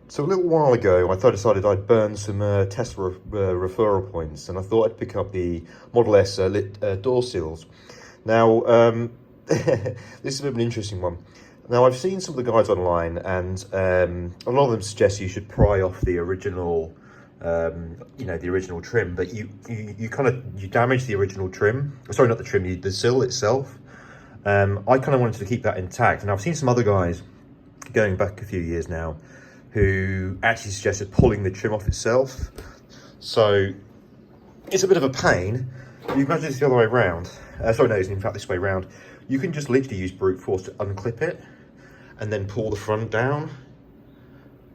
So a little while ago, I decided I'd burn some Tesla referral points, and I thought I'd pick up the Model S lit door seals. Now, this is a bit of an interesting one. Now, I've seen some of the guides online, and a lot of them suggest you should pry off the original, the original trim, but you damage the original trim. Sorry, not the trim, the sill itself. I kind of wanted to keep that intact, and I've seen some other guys going back a few years now who actually suggested pulling the trim off itself. So it's a bit of a pain. You can imagine it's the other way around. Sorry, no, it's in fact this way around. You can just literally use brute force to unclip it and then pull the front down.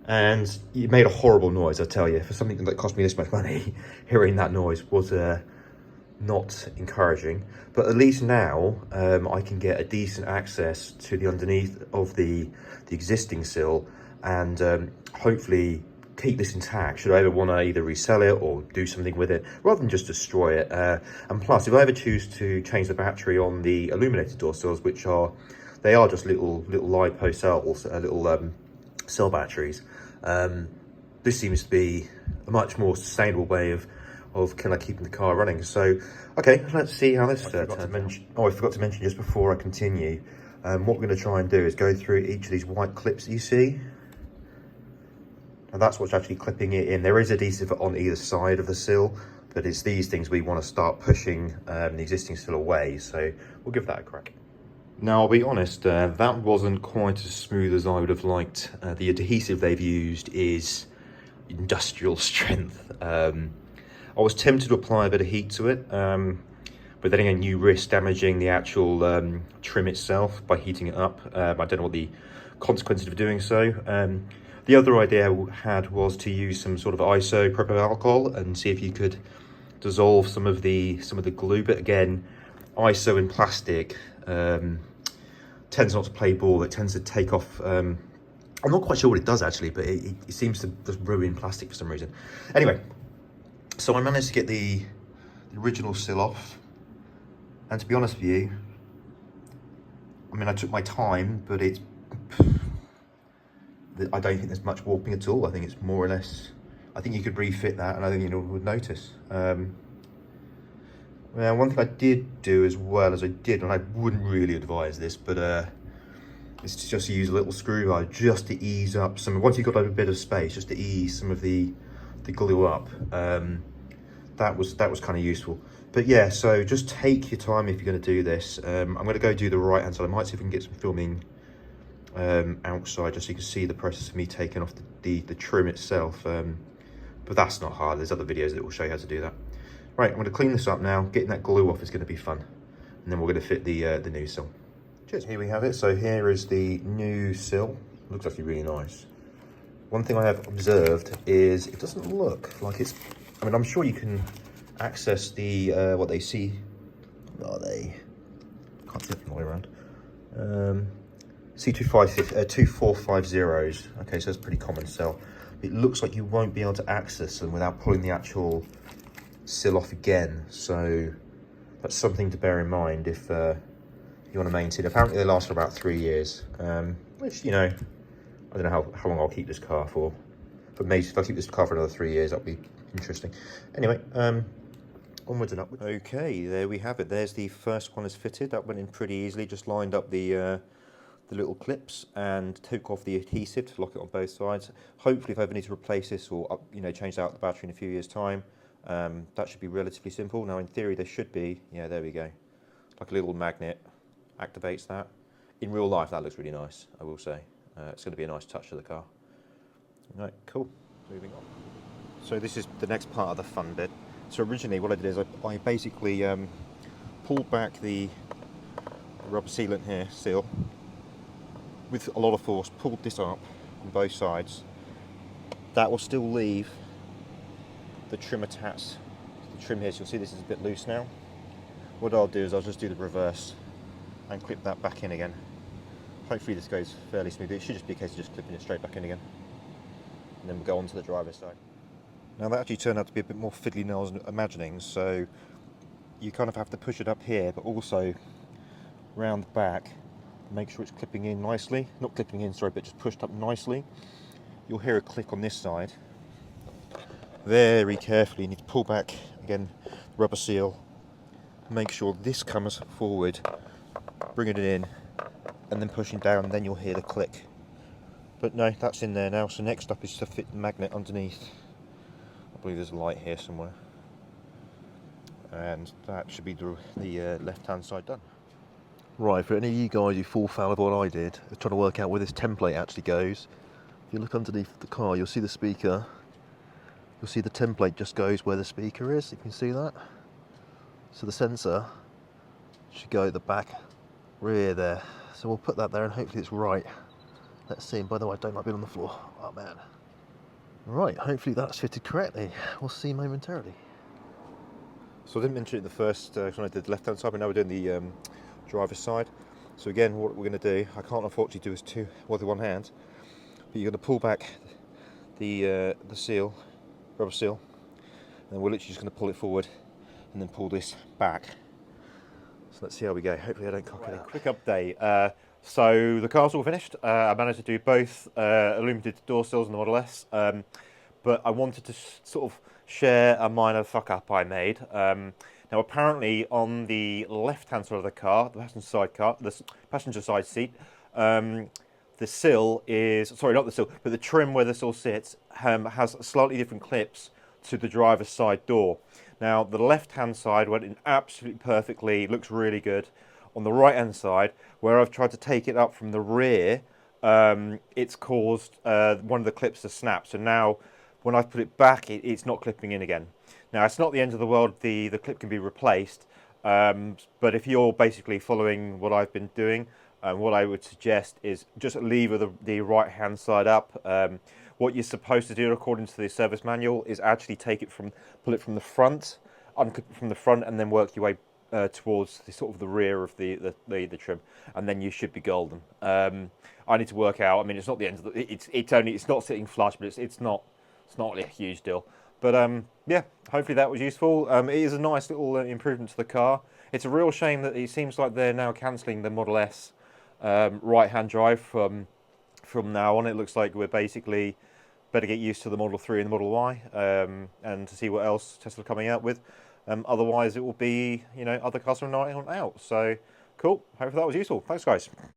And it made a horrible noise, I tell you. For something that cost me this much money, hearing that noise was not encouraging. But at least now I can get a decent access to the underneath of the existing sill, and hopefully keep this intact should I ever want to either resell it or do something with it rather than just destroy it. And plus, if I ever choose to change the battery on the illuminated door sills, which they are just little LiPo cells, little cell batteries, this seems to be a much more sustainable way of kind of keeping the car running. So okay, let's see how this turns out. I forgot to mention just before I continue, what we're going to try and do is go through each of these white clips that you see. And that's what's actually clipping it in. There is adhesive on either side of the sill, but it's these things we want to start pushing the existing sill away. So we'll give that a crack. Now, I'll be honest, that wasn't quite as smooth as I would have liked. The adhesive they've used is industrial strength. I was tempted to apply a bit of heat to it, but then again, you risk damaging the actual trim itself by heating it up. I don't know what the consequences of doing so. The other idea I had was to use some sort of isopropyl alcohol and see if you could dissolve some of the glue. But again, iso in plastic tends not to play ball. It tends to take off. I'm not quite sure what it does actually, but it seems to just ruin plastic for some reason. Anyway, so I managed to get the original sill off, and to be honest with you, I mean, I took my time, but I don't think there's much warping at all. I think it's more or less, I think you could refit that and I think you would notice. Now, one thing I did do as well as and I wouldn't really advise this, but is to just use a little screwdriver just to ease up once you've got a bit of space, just to ease some of the glue up. That was kind of useful. But yeah, so just take your time if you're going to do this. I'm going to go do the right hand side. I might see if we can get some filming outside just so you can see the process of me taking off the trim itself, but that's not hard. There's other videos that will show you how to do that. Right, I'm going to clean this up now. Getting that glue off is going to be fun, and then we're going to fit the new sill. Cheers. Here we have it. So here is the new sill. Looks actually really nice. One thing I have observed is it doesn't look like it's, I mean, I'm sure you can access the what they see. Are they? Can't see it from all the way around. C2450s. Okay, so that's a pretty common cell. It looks like you won't be able to access them without pulling the actual sill off again. So that's something to bear in mind if you want to maintain. Apparently they last for about 3 years, which, you know, I don't know how long I'll keep this car for. But maybe if I keep this car for another 3 years, that'll be interesting. Anyway, onwards and upwards. Okay, there we have it. There's the first one is fitted. That went in pretty easily. Just lined up the little clips and took off the adhesive to lock it on both sides. Hopefully, if I ever need to replace this or change out the battery in a few years' time, that should be relatively simple. Now, in theory, there should be. Yeah, there we go. Like a little magnet activates that. In real life, that looks really nice, I will say. It's going to be a nice touch to the car. Right, cool. Moving on. So this is the next part of the fun bit. So originally, what I did is I basically pulled back the rubber sealant here, seal, with a lot of force, pulled this up on both sides. That will still leave the trim attached. The trim here, so you'll see this is a bit loose now. What I'll do is I'll just do the reverse and clip that back in again. Hopefully this goes fairly smoothly. It should just be a case of just clipping it straight back in again. And then we'll go on to the driver's side. Now that actually turned out to be a bit more fiddly than I was imagining, so you kind of have to push it up here, but also round the back, make sure it's clipping in nicely. Not clipping in, sorry, but just pushed up nicely. you'll hear a click on this side. Very carefully, you need to pull back again, rubber seal, make sure this comes forward, bring it in, and then pushing down, then you'll hear the click. But no, that's in there now, so next up is to fit the magnet underneath. I believe there's a light here somewhere. And that should be the left hand side done. Right, for any of you guys who fall foul of what I did, trying to work out where this template actually goes, if you look underneath the car, you'll see the speaker. You'll see the template just goes where the speaker is, you can see that. So the sensor should go at the back rear there. So we'll put that there and hopefully it's right. Let's see, and by the way, I don't like being on the floor. Oh man. Right, hopefully that's fitted correctly. We'll see momentarily. So I didn't mention it the first, when I did the left hand side, but now we're doing the driver's side. So again, what we're going to do, I can't unfortunately do this with one hand, but you're going to pull back the seal, rubber seal, and we're literally just going to pull it forward and then pull this back. So let's see how we go. Hopefully I don't cock it up. Quick update. So the car's all finished. I managed to do both illuminated door sills in the Model S, but I wanted to sort of share a minor fuck up I made. Now apparently on the left-hand side of the car, the passenger side seat, the sill is, sorry, not the sill, but the trim where the sill sits has slightly different clips to the driver's side door. Now the left-hand side went in absolutely perfectly, looks really good. On the right-hand side, where I've tried to take it up from the rear, it's caused one of the clips to snap. So now when I put it back, it's not clipping in again. Now it's not the end of the world, the clip can be replaced, but if you're basically following what I've been doing, what I would suggest is just leave the right hand side up. What you're supposed to do according to the service manual is actually pull it from the front, unclip it from the front, and then work your way towards the sort of the rear of the trim, and then you should be golden. I need to work out. I mean, it's not the end of it's not sitting flush, but it's not really a huge deal. But yeah, hopefully that was useful. It is a nice little improvement to the car. It's a real shame that it seems like they're now cancelling the Model S right-hand drive from now on. It looks like we're basically better get used to the Model 3 and the Model Y, and to see what else Tesla are coming out with. Otherwise, it will be, other cars from night on out. So, cool. Hopefully that was useful. Thanks, guys.